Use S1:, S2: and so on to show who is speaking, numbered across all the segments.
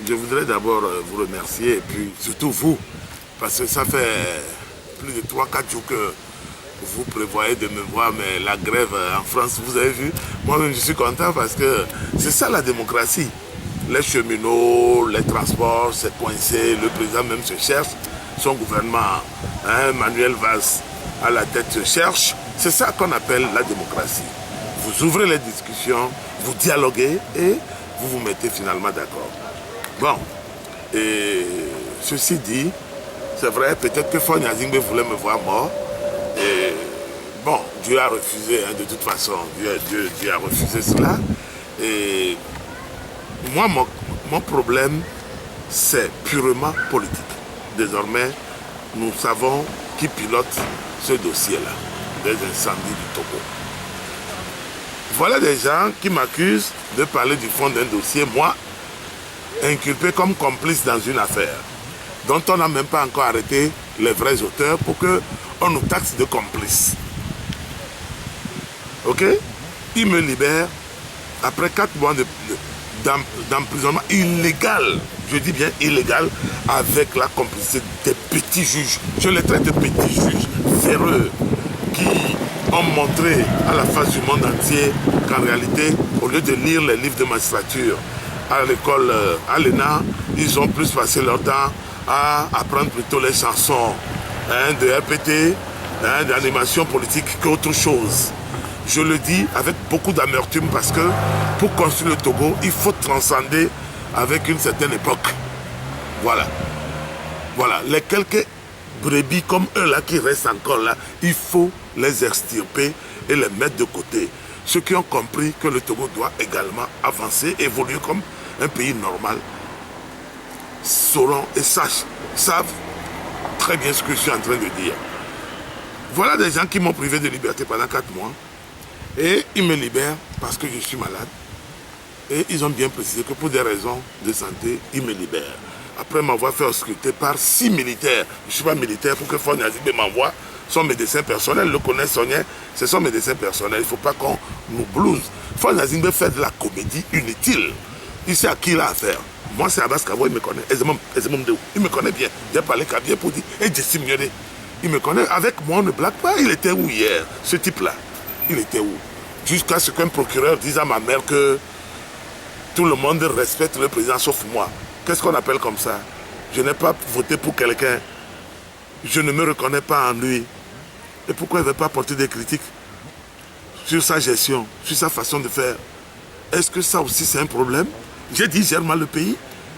S1: je voudrais d'abord vous remercier et puis surtout vous, parce que ça fait plus de 3-4 jours que vous prévoyez de me voir, mais la grève en France, vous avez vu, moi-même je suis content parce que c'est ça la démocratie. Les cheminots, les transports, c'est coincé, le président même se cherche, son gouvernement, Manuel Valls à la tête se cherche, c'est ça qu'on appelle la démocratie. Vous ouvrez les discussions, vous dialoguez et vous vous mettez finalement d'accord. Bon, et ceci dit, c'est vrai, peut-être que Faure Gnassingbé voulait me voir mort. Et bon, Dieu a refusé, de toute façon, Dieu a refusé cela. Et moi, mon problème, c'est purement politique. Désormais, nous savons qui pilote ce dossier-là, des incendies du Togo. Voilà des gens qui m'accusent de parler du fond d'un dossier, moi, inculpé comme complice dans une affaire, dont on n'a même pas encore arrêté les vrais auteurs pour qu'on nous taxe de complices. Ok? Ils me libèrent après 4 mois d'emprisonnement illégal, je dis bien illégal, avec la complicité des petits juges. Je les traite de petits juges véreux qui ont montré à la face du monde entier qu'en réalité, au lieu de lire les livres de magistrature à l'école, à l'ENA, ils ont plus passé leur temps à apprendre plutôt les chansons de RPT, d'animation politique qu'autre chose. Je le dis avec beaucoup d'amertume parce que pour construire le Togo, il faut transcender avec une certaine époque. Voilà. Voilà. Les quelques brebis comme eux là qui restent encore là, il faut les extirper et les mettre de côté. Ceux qui ont compris que le Togo doit également avancer, évoluer comme un pays normal, sauront et savent très bien ce que je suis en train de dire. Voilà des gens qui m'ont privé de liberté pendant 4 mois. Et ils me libèrent parce que je suis malade. Et ils ont bien précisé que pour des raisons de santé, ils me libèrent. Après m'avoir fait ausculter par 6 militaires. Je ne suis pas militaire pour que Faure Gnassingbé m'envoie son médecin personnel. Le connaît Sonien, c'est son médecin personnel. Il ne faut pas qu'on nous blouse. Faure Gnassingbé fait de la comédie inutile. Il sait à qui il a affaire. Moi, c'est Abbas Kavo, il me connaît. Il me connaît bien. J'ai parlé Kabien pour dire, et Jessim Nyone. Il me connaît. Avec moi, on ne blague pas. Il était où hier, ce type-là? Il était où? Jusqu'à ce qu'un procureur dise à ma mère que tout le monde respecte le président sauf moi. Qu'est-ce qu'on appelle comme ça? Je n'ai pas voté pour quelqu'un. Je ne me reconnais pas en lui. Et pourquoi il ne veut pas porter des critiques sur sa gestion, sur sa façon de faire? Est-ce que ça aussi c'est un problème? J'ai dit, gère mal le pays.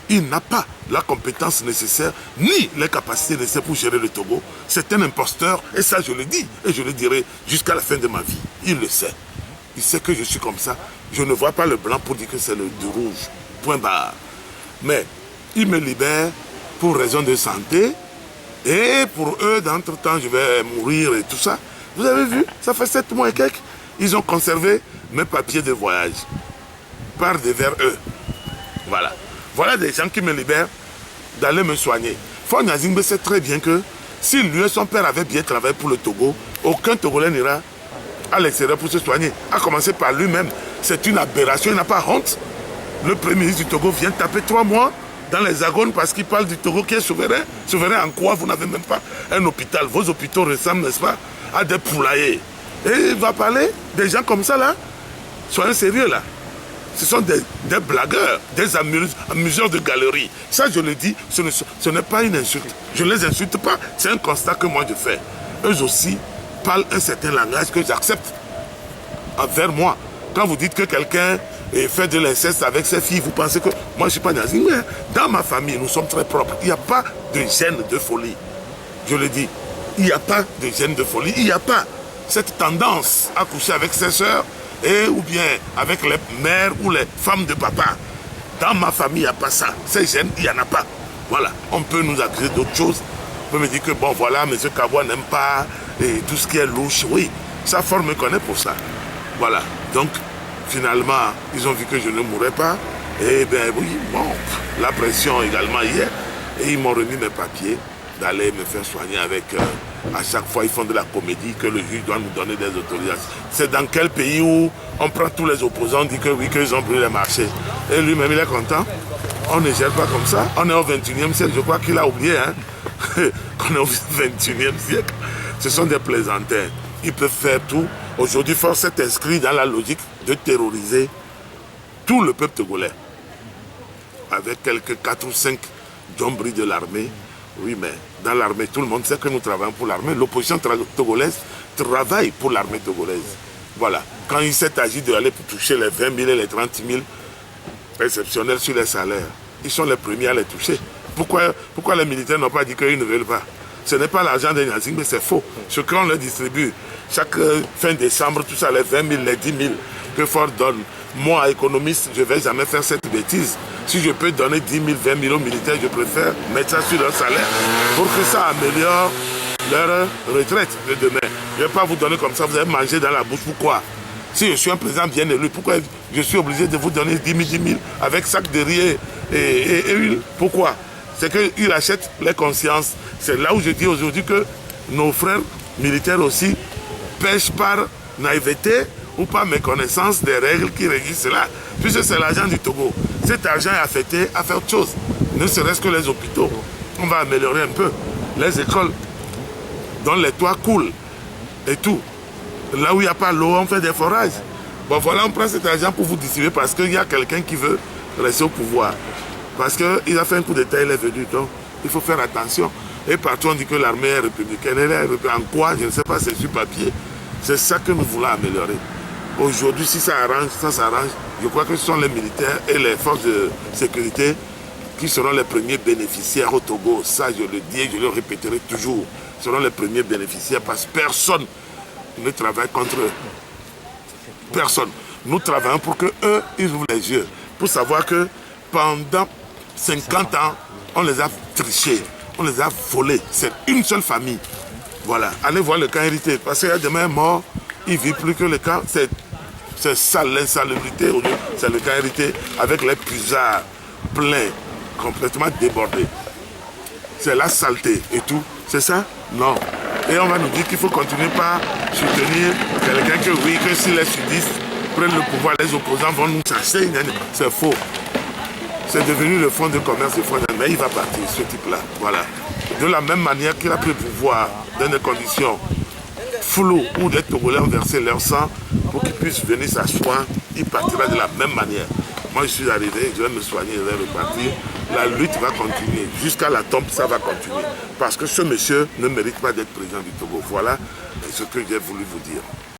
S1: Il n'a pas la compétence nécessaire, ni les capacités nécessaires pour gérer le Togo. C'est un imposteur, et ça je le dis, et je le dirai jusqu'à la fin de ma vie. Il le sait. Il sait que je suis comme ça. Je ne vois pas le blanc pour dire que c'est du rouge. Point barre. Mais il me libère pour raison de santé, et pour eux, d'entre-temps, je vais mourir et tout ça. Vous avez vu, ça fait 7 mois et quelques. Ils ont conservé mes papiers de voyage. Par devers eux. Voilà. Voilà des gens qui me libèrent d'aller me soigner. Faure Gnassingbé sait très bien que si lui et son père avaient bien travaillé pour le Togo, aucun Togolais n'ira à l'extérieur pour se soigner. À commencer par lui-même. C'est une aberration, il n'a pas honte. Le premier ministre du Togo vient taper 3 mois dans les agones parce qu'il parle du Togo qui est souverain. Souverain en quoi? Vous n'avez même pas un hôpital. Vos hôpitaux ressemblent, n'est-ce pas, à des poulaillers. Et il va parler des gens comme ça là. Soyez sérieux là. Ce sont des blagueurs, des amuseurs de galerie. Ça, je le dis, ce n'est pas une insulte. Je ne les insulte pas, c'est un constat que moi je fais. Eux aussi parlent un certain langage que j'accepte envers moi. Quand vous dites que quelqu'un fait de l'inceste avec ses filles, vous pensez que... Moi, je ne suis pas Gnassingbé. Dans ma famille, nous sommes très propres. Il n'y a pas de gêne de folie. Je le dis, il n'y a pas de gêne de folie. Il n'y a pas cette tendance à coucher avec ses sœurs ou bien avec les mères ou les femmes de papa. Dans ma famille, il n'y a pas ça. Ces gènes, il n'y en a pas. Voilà. On peut nous accuser d'autres choses. On peut me dire que, bon, voilà, M. Kavoa n'aime pas et tout ce qui est louche. Oui, sa forme me connaît pour ça. Voilà. Donc, finalement, ils ont vu que je ne mourrais pas. Et bien, oui, bon, la pression également hier. Et ils m'ont remis mes papiers d'aller me faire soigner avec... à chaque fois, ils font de la comédie que le juge doit nous donner des autorisations. C'est dans quel pays où on prend tous les opposants, on dit que oui, qu'ils ont brûlé les marchés. Et lui-même, il est content. On ne gère pas comme ça. On est au 21e siècle. Je crois qu'il a oublié hein, qu'on est au 21e siècle. Ce sont des plaisantins. Ils peuvent faire tout. Aujourd'hui, force est inscrit dans la logique de terroriser tout le peuple togolais. Avec quelques 4 ou 5 jombris de l'armée. Oui, mais dans l'armée, tout le monde sait que nous travaillons pour l'armée. L'opposition togolaise travaille pour l'armée togolaise. Voilà. Quand il s'est agi d'aller pour toucher les 20 000 et les 30 000 exceptionnels sur les salaires, ils sont les premiers à les toucher. Pourquoi les militaires n'ont pas dit qu'ils ne veulent pas? Ce n'est pas l'argent des nazis, mais c'est faux. Ce qu'on leur distribue, chaque fin décembre, tout ça, les 20 000, les 10 000 que Ford donne. Moi, économiste, je ne vais jamais faire cette bêtise. Si je peux donner 10 000, 20 000 aux militaires, je préfère mettre ça sur leur salaire pour que ça améliore leur retraite de demain. Je ne vais pas vous donner comme ça, vous allez manger dans la bouche. Pourquoi? Si je suis un président bien élu, pourquoi je suis obligé de vous donner 10 000, 10 000 avec sac de riz et huile? Pourquoi? C'est qu'ils achètent les consciences. C'est là où je dis aujourd'hui que nos frères militaires aussi pêchent par naïveté ou par méconnaissance des règles qui régissent cela. Puisque c'est l'argent du Togo. Cet argent est affecté à faire autre chose. Ne serait-ce que les hôpitaux. On va améliorer un peu. Les écoles dont les toits coulent et tout. Là où il n'y a pas l'eau, on fait des forages. Bon voilà, on prend cet argent pour vous distribuer parce qu'il y a quelqu'un qui veut rester au pouvoir. Parce qu'il a fait un coup d'État, il est venu. Donc, il faut faire attention. Et partout, on dit que l'armée est républicaine. Elle est républicaine. En quoi? Je ne sais pas, c'est sur papier. C'est ça que nous voulons améliorer. Aujourd'hui, si ça arrange, ça s'arrange. Je crois que ce sont les militaires et les forces de sécurité qui seront les premiers bénéficiaires au Togo. Ça, je le dis et je le répéterai toujours. Seront les premiers bénéficiaires parce que personne ne travaille contre eux. Personne. Nous travaillons pour qu'eux, ils ouvrent les yeux. Pour savoir que pendant 50 ans, on les a trichés, on les a volés. C'est une seule famille. Voilà. Allez voir le camp hérité. Parce qu'il y a demain mort, il ne vit plus que le camp. C'est ça, l'insalubrité. C'est le camp hérité avec les puisards pleins, complètement débordés. C'est la saleté et tout. C'est ça? Non. Et on va nous dire qu'il faut continuer par soutenir quelqu'un que oui, que si les sudistes prennent le pouvoir, les opposants vont nous chasser. C'est faux. C'est devenu le fonds de commerce de fonds, mais il va partir, ce type-là. Voilà. De la même manière qu'il a pris le pouvoir dans des conditions floues où les Togolais ont versé leur sang pour qu'ils puissent venir s'asseoir, il partira de la même manière. Moi, je suis arrivé, je vais me soigner, je vais repartir. La lutte va continuer. Jusqu'à la tombe, ça va continuer. Parce que ce monsieur ne mérite pas d'être président du Togo. Voilà ce que j'ai voulu vous dire.